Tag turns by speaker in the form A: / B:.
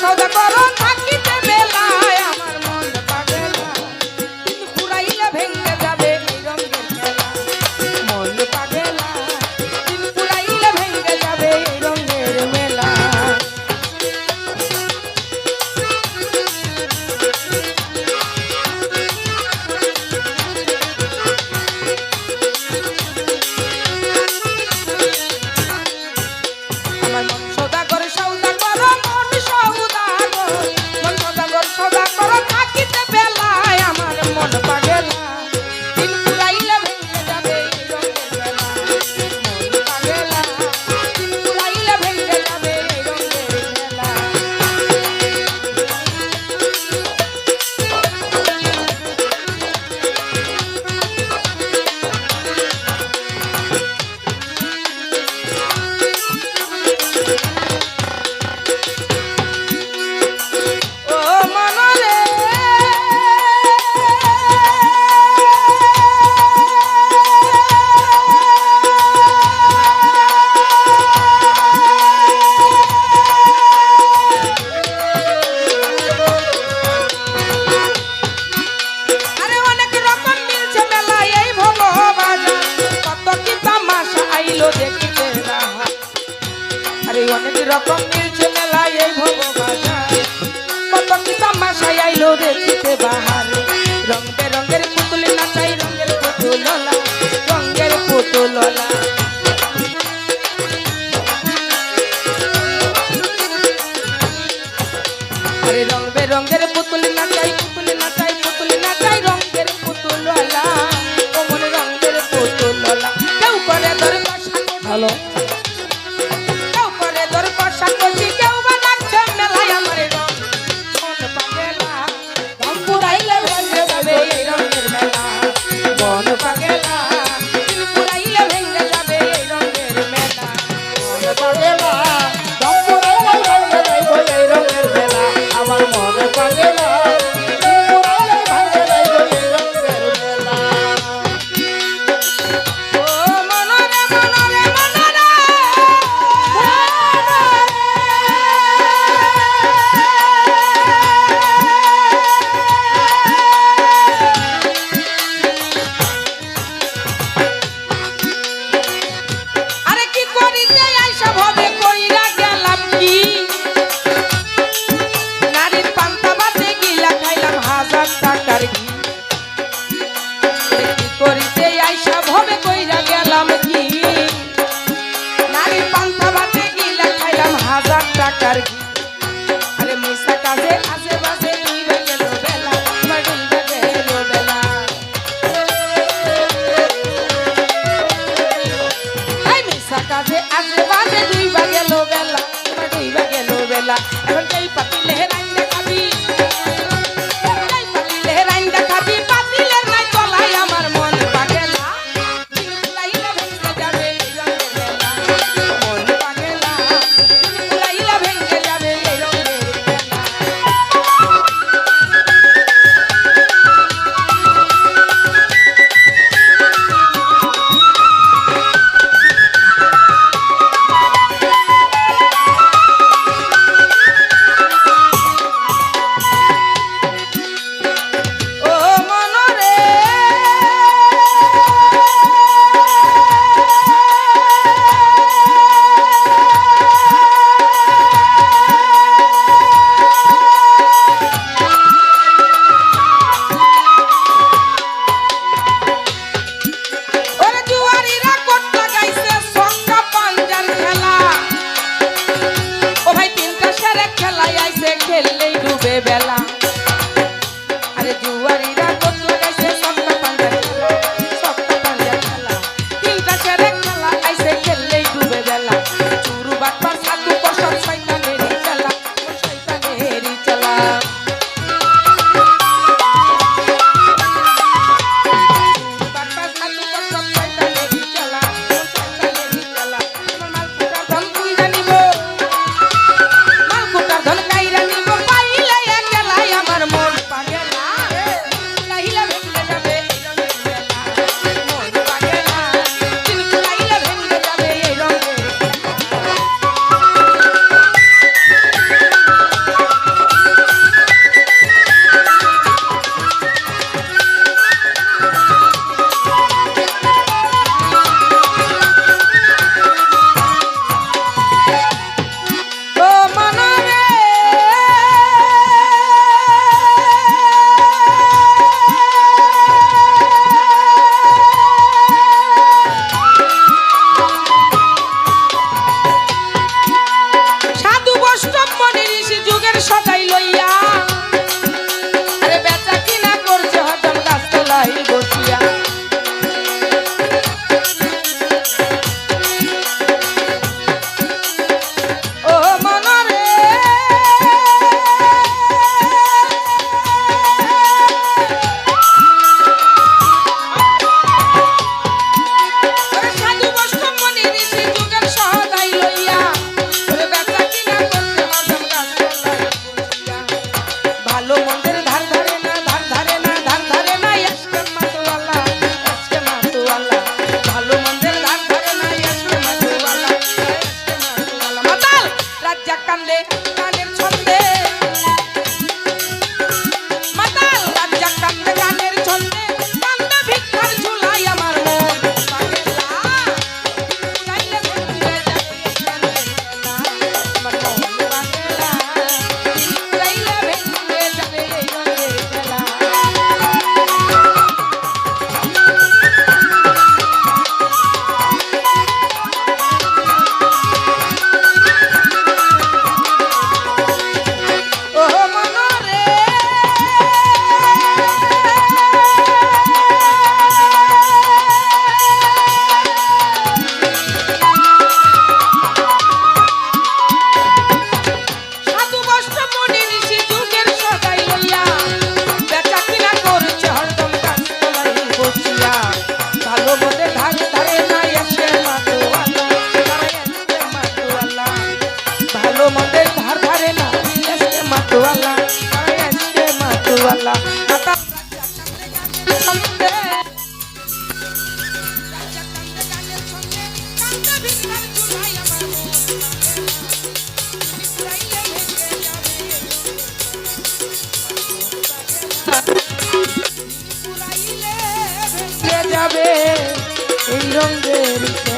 A: সৌদা করো থাকিতে বেলায় আমার মন পাগলা দিন পুরাইলে ভেঙে যাবে এই রঙের খেলা মন পাগলা দিন পুরাইলে ভেঙে যাবে এই রঙের মেলা আমার মন সৌদাগর সৌদা করো মন সৌদাগর মন সৌদাগর সৌদা করো থাকিতে বেলায় আমার মন পাগলা দিন পুরাইলে ভেঙে যাবে এই রঙের মেলা মন পাগলা দিন পুরাইলে ভেঙে যাবে এই রঙের মেলা ও মনরে আরে অনেক রকম মিলছে মেলায় এই ভগবাজার কত কি তামাশা আইলো দেখিতে রাহা আরে অনেক রকম মিলছে মেলায় এই ভগবাজার কত কি তামাশা আইলো দেখিতে বাহারে রং বেরঙের পুতুল নাচাই রঙের পুতুললা রঙের পুতুললা আরে রং বেরঙের পুতুল নাচাই রঙের পুতুললা ও মনে রঙের পুতুললা কেউ করে ধরে কষা হ্যালো কেউ করে ধর কষা কষি কেউ বা নাচছে মেলায় আমার রং মন পাগলা রং পুরাইলে ভেঙে যাবে এই রঙের মেলা মন পাগলা দিন পুরাইলে ভেঙে যাবে এই রঙের মেলা মন পাগলা রং পুরাইলে ভেঙে যাবে এই রঙের মেলা আমার মন পাগলা দিন পুরাইলে ভেঙে যাবে এই রঙের মেলা ও মনরে মনরে মনরে আরে কি করিতে আইসা ভাবে কইরা গেলাম কি নারীর পান্তা ভাতে গিলা খাইলাম 1000 টাকার ঘি আরে কি করিতে আইসা ভাবে কইরা গেলাম কি নারীর পান্তা ভাতে গিলা খাইলাম 1000 টাকার ঘি আরে মিশা কাজে আজে বাজে দুইবা গেল বেলা আমার দুইবা গেল বেলা এই মিশা কাজে আজে বাজে দুইবা গেল বেলা আমার দুইবা গেল বেলা এখন এই পাতিলে রাইন্দা খাবি এই পাতিলে রাইন্দা খাবি পাতিলের নাই তলায় আমার মন পাগলা দিন পুরাইলে ভেঙে যাবে এই রঙের মেলা মন পাগলা দিন পুরাইলে ভেঙে যাবে এই রঙের মেলা কান্দে গানের ছন্দে মাতাল রাজ্জাক কান্দে গানের ছন্দে কান্দে ভিক্ষার ঝুলাই আমার মন পাগলা চাইলে ভেঙে যাবে আমার মন পাগলা চাইলে ভেঙে যাবে এই রঙের খেলা যাবে এই রঙের